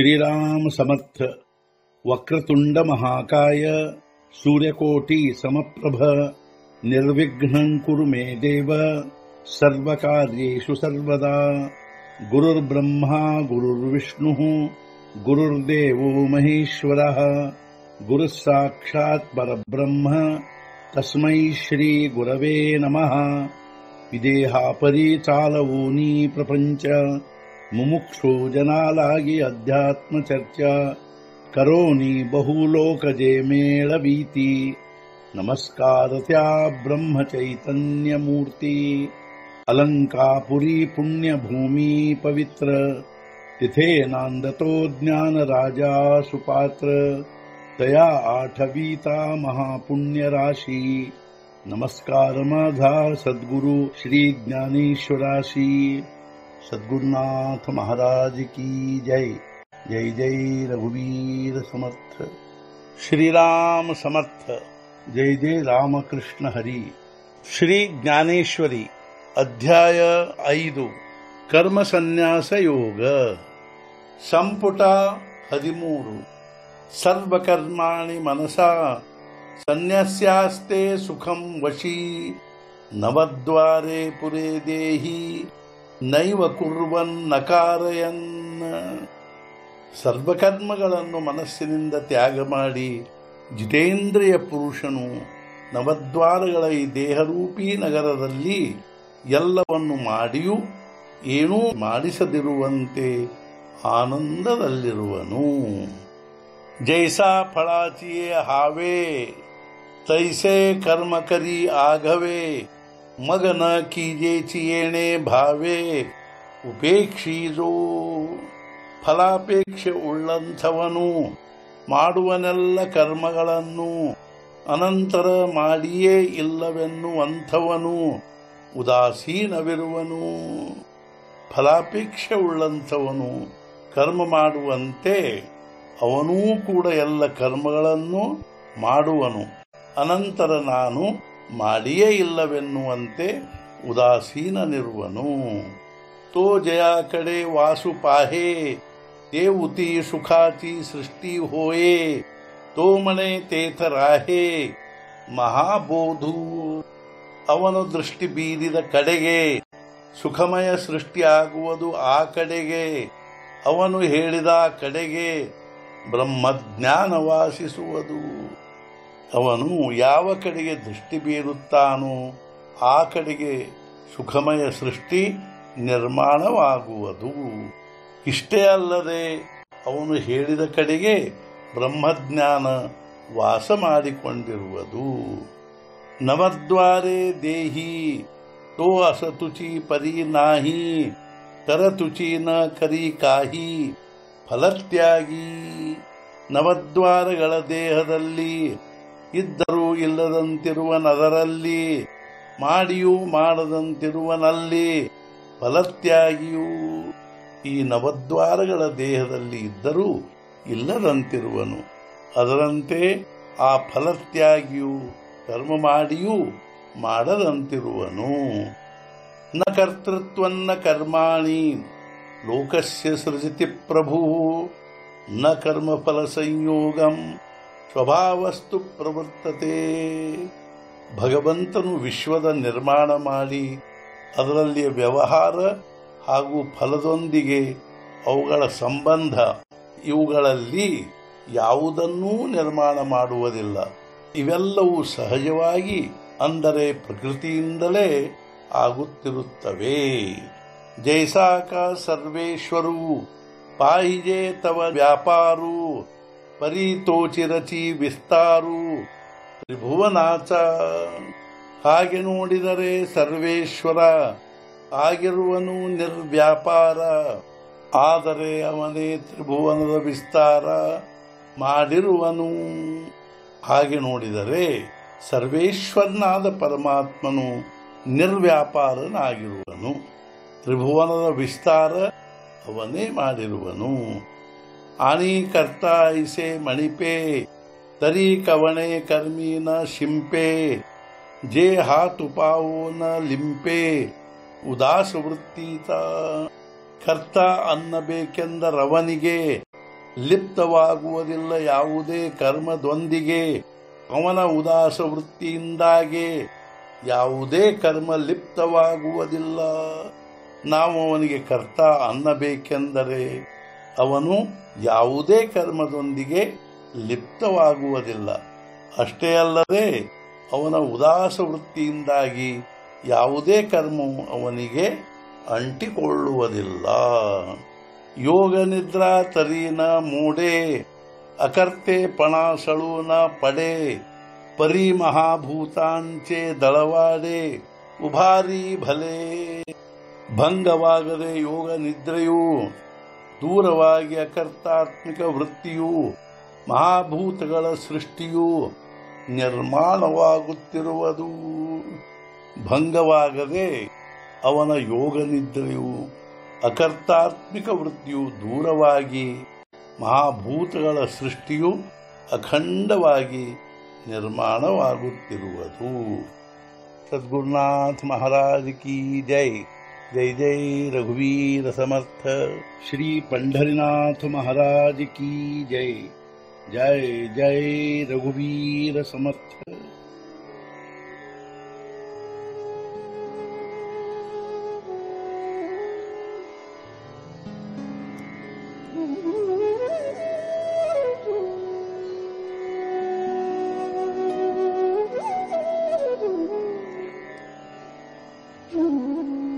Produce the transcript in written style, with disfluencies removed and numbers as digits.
श्रीराम समर्थ। वक्रतुंड महाकाय सूर्यकोटि समप्रभ निर्विघ्नं कुरु मे देव सर्वकार्येषु सर्वदा। गुरुर्ब्रह्मा गुरुर्विष्णुः गुरुर्देवो महेश्वरः गुरुः साक्षात् परब्रह्म तस्मै श्री गुरवे नमः। विदेहापरि चालवूनी प्रपंच मुमुक्षु जनालागी अध्यात्म चर्चा करोनी बहुलोकजे मेळवीती। नमस्कार त्या ब्रह्म चैतन्य मूर्ती अलंकापुरी पुण्यभूमी पवित्र तिथे नांदतो ज्ञान राजा सुपात्र तया आठवीता महापुण्य राशी। नमस्कार माझा सद्गुरु श्री ज्ञानेश्वराशी। सद्गुरुनाथ महाराज की जय। जय जय रघुवीर समर्थ। श्रीराम समर्थ। जय जय रामकृष्ण हरी। श्री ज्ञानेश्वरी अध्याय 5 कर्म संन्यास योग ಸಂಪುಟ 13 ಸರ್ವಕರ್ಮಾಣಿ ಮನಸಾ ಸನ್ಯಾಸ್ಯಾಸ್ತೆ ಸುಖಂ ವಶಿ ನವದ್ವಾರೆ ಪುರೇ ದೇಹಿ ನೈವ ಕುರ್ವನ್ ನಕಾರಯನ್। ಸರ್ವಕರ್ಮಗಳನ್ನು ಮನಸ್ಸಿನಿಂದ ತ್ಯಾಗ ಮಾಡಿ ಜಿತೇಂದ್ರಿಯ ಪುರುಷನು ನವದ್ವಾರಗಳ ಈ ದೇಹರೂಪಿ ನಗರದಲ್ಲಿ ಎಲ್ಲವನ್ನು ಮಾಡಿಯೂ ಏನೂ ಮಾಡಿಸದಿರುವಂತೆ ಆನಂದದಲ್ಲಿರುವನು। ಜೈಸಾ ಫಳಾಚಿಯೇ ಹಾವೆ ತೈಸೆ ಕರ್ಮ ಕರಿ ಆಗವೆ ಮಗನ ಕೀಜೆ ಚಿಯೇಣೆ ಭಾವೆ ಉಪೇಕ್ಷೀಜೋ। ಫಲಾಪೇಕ್ಷೆ ಉಳ್ಳಂಥವನು ಮಾಡುವನೆಲ್ಲ ಕರ್ಮಗಳನ್ನು ಅನಂತರ ಮಾಡಿಯೇ ಇಲ್ಲವೆನ್ನುವಂಥವನು ಉದಾಸೀನವಿರುವನು। ಫಲಾಪೇಕ್ಷೆ ಉಳ್ಳಂಥವನು ಕರ್ಮ ಮಾಡುವಂತೆ ಅವನೂ ಕೂಡ ಎಲ್ಲ ಕರ್ಮಗಳನ್ನು ಮಾಡುವನು, ಅನಂತರ ನಾನು ಮಾಡಿಯೇ ಇಲ್ಲವೆನ್ನುವಂತೆ ಉದಾಸೀನನಿರುವನು। ತೋ ಜಯ ಕಡೆ ವಾಸು ಪಾಹೆ ದೇವುತಿ ಸುಖಾಚಿ ಸೃಷ್ಟಿ ಹೋಯೆ ತೋ ಮನೆ ತೇಥ ರಾಹೆ ಮಹಾಬೋಧು। ಅವನು ದೃಷ್ಟಿ ಬೀರಿದ ಕಡೆಗೆ ಸುಖಮಯ ಸೃಷ್ಟಿಯಾಗುವುದು, ಆ ಕಡೆಗೆ ಅವನು ಹೇಳಿದ ಕಡೆಗೆ ಬ್ರಹ್ಮಜ್ಞಾನ ವಾಸಿಸುವುದು। ಅವನು ಯಾವ ಕಡೆಗೆ ದೃಷ್ಟಿ ಬೀರುತ್ತಾನೋ ಆ ಕಡೆಗೆ ಸುಖಮಯ ಸೃಷ್ಟಿ ನಿರ್ಮಾಣವಾಗುವುದು। ಇಷ್ಟೇ ಅಲ್ಲದೆ ಅವನು ಹೇಳಿದ ಕಡೆಗೆ ಬ್ರಹ್ಮಜ್ಞಾನ ವಾಸ ಮಾಡಿಕೊಂಡಿರುವುದು। ನವದ್ವಾರೆ ದೇಹಿ ತೋ ಅಸತುಚಿ ಪರಿ ನಾಹಿ ಕರತುಚಿ ನ ಕರಿ ಕಾಹಿ ಫಲತ್ಯಾಗಿ। ನವದ್ವಾರಗಳ ದೇಹದಲ್ಲಿ ಇದ್ದರೂ ಇಲ್ಲದಂತಿರುವನದರಲ್ಲಿ, ಮಾಡಿಯೂ ಮಾಡದಂತಿರುವನಲ್ಲಿ ಫಲತ್ಯಾಗಿಯೂ। ಈ ನವದ್ವಾರಗಳ ದೇಹದಲ್ಲಿ ಇದ್ದರೂ ಇಲ್ಲದಂತಿರುವನು, ಅದರಂತೆ ಆ ಫಲತ್ಯಾಗಿಯೂ ಕರ್ಮ ಮಾಡಿಯೂ ಮಾಡದಂತಿರುವನು। ನ ಕರ್ತೃತ್ವನ್ನ ಕರ್ಮಾಣಿ ಲೋಕಸ್ಯ ಸೃಜತಿ ಪ್ರಭು ನ ಕರ್ಮಫಲ ಸಂಯೋಗಂ ಸ್ವಭಾವಸ್ತು ಪ್ರವರ್ತತೆ। ಭಗವಂತನು ವಿಶ್ವದ ನಿರ್ಮಾಣ ಮಾಡಿ ಅದರಲ್ಲಿ ವ್ಯವಹಾರ ಹಾಗೂ ಫಲದೊಂದಿಗೆ ಅವುಗಳ ಸಂಬಂಧ ಇವುಗಳಲ್ಲಿ ಯಾವುದನ್ನೂ ನಿರ್ಮಾಣ ಮಾಡುವುದಿಲ್ಲ। ಇವೆಲ್ಲವೂ ಸಹಜವಾಗಿ ಅಂದರೆ ಪ್ರಕೃತಿಯಿಂದಲೇ ಆಗುತ್ತಿರುತ್ತವೆ। ಜೈಸಾಕ ಸರ್ವೇಶ್ವರು ಪಾಹಿಜೆ ತವ ವ್ಯಾಪಾರು ಪರಿತೋಚಿರಚಿ ವಿಸ್ತಾರು ತ್ರಿಭುವನಾಚ। ಹಾಗೆ ನೋಡಿದರೆ ಸರ್ವೇಶ್ವರ ಆಗಿರುವನು ನಿರ್ವ್ಯಾಪಾರ, ಆದರೆ ಅವನೇ ತ್ರಿಭುವನದ ವಿಸ್ತಾರ ಮಾಡಿರುವನು। ಹಾಗೆ ನೋಡಿದರೆ ಸರ್ವೇಶ್ವರನಾದ ಪರಮಾತ್ಮನು ನಿರ್ವ್ಯಾಪಾರನಾಗಿರುವನು, ತ್ರಿಭುವನದ ವಿಸ್ತಾರ ಅವನೇ ಮಾಡಿರುವನು। ಆನಿ ಕರ್ತಾ ಐಸೆ ಮಣಿಪೆ ತರಿ ಕವಣೆ ಕರ್ಮೀನ ಶಿಂಪೆ ಜೆ ಹಾತು ಪಾವೋ ನ ಲಿಂಪೆ ಉದಾಸ ವೃತ್ತೀತ. ಕರ್ತ ಅನ್ನಬೇಕೆಂದರವನಿಗೆ ಲಿಪ್ತವಾಗುವುದಿಲ್ಲ ಯಾವುದೇ ಕರ್ಮದೊಂದಿಗೆ ಅವನ ಉದಾಸ ವೃತ್ತಿಯಿಂದಾಗಿ ಯಾವುದೇ ಕರ್ಮ ಲಿಪ್ತವಾಗುವುದಿಲ್ಲ. ನಾವು ಅವನಿಗೆ ಕರ್ತ ಅನ್ನಬೇಕೆಂದರೆ ಅವನು ಯಾವುದೇ ಕರ್ಮದೊಂದಿಗೆ ಲಿಪ್ತವಾಗುವುದಿಲ್ಲ. ಅಷ್ಟೇ ಅಲ್ಲದೆ ಅವನ ಉದಾಸ ವೃತ್ತಿಯಿಂದಾಗಿ ಯಾವುದೇ ಕರ್ಮವು ಅವನಿಗೆ ಅಂಟಿಕೊಳ್ಳುವುದಿಲ್ಲ. ಯೋಗ ನಿದ್ರಾ ತರೀನ ಮೂಡೆ ಅಕರ್ತೆ ಪಣಾಸಳು ನ ಪಡೆ ಪರಿ ಮಹಾಭೂತಾಂಚೆ ದಳವಾಡೆ ಉಭಾರಿ ಭಲೆ. ಭಂಗವಾಗದೆ ಯೋಗ ನಿದ್ರೆಯೂ ದೂರವಾಗಿ ಅಕರ್ತಾತ್ಮಿಕ ವೃತ್ತಿಯು ಮಹಾಭೂತಗಳ ಸೃಷ್ಟಿಯು ನಿರ್ಮಾಣವಾಗುತ್ತಿರುವುದು. ಭಂಗವಾಗದೆ ಅವನ ಯೋಗ ನಿದ್ರೆಯು ಅಕರ್ತಾತ್ಮಿಕ ವೃತ್ತಿಯು ದೂರವಾಗಿ ಮಹಾಭೂತಗಳ ಸೃಷ್ಟಿಯು ಅಖಂಡವಾಗಿ ನಿರ್ಮಾಣವಾಗುತ್ತಿರುವುದು. ಸದ್ಗುರುನಾಥ ಮಹಾರಾಜ್ ಕಿ ಜೈ. जय जय रघुवीर समर्थ. श्री पंढरीनाथ महाराज की जय. जय जय रघुवीर समर्थ. Mm-hmm.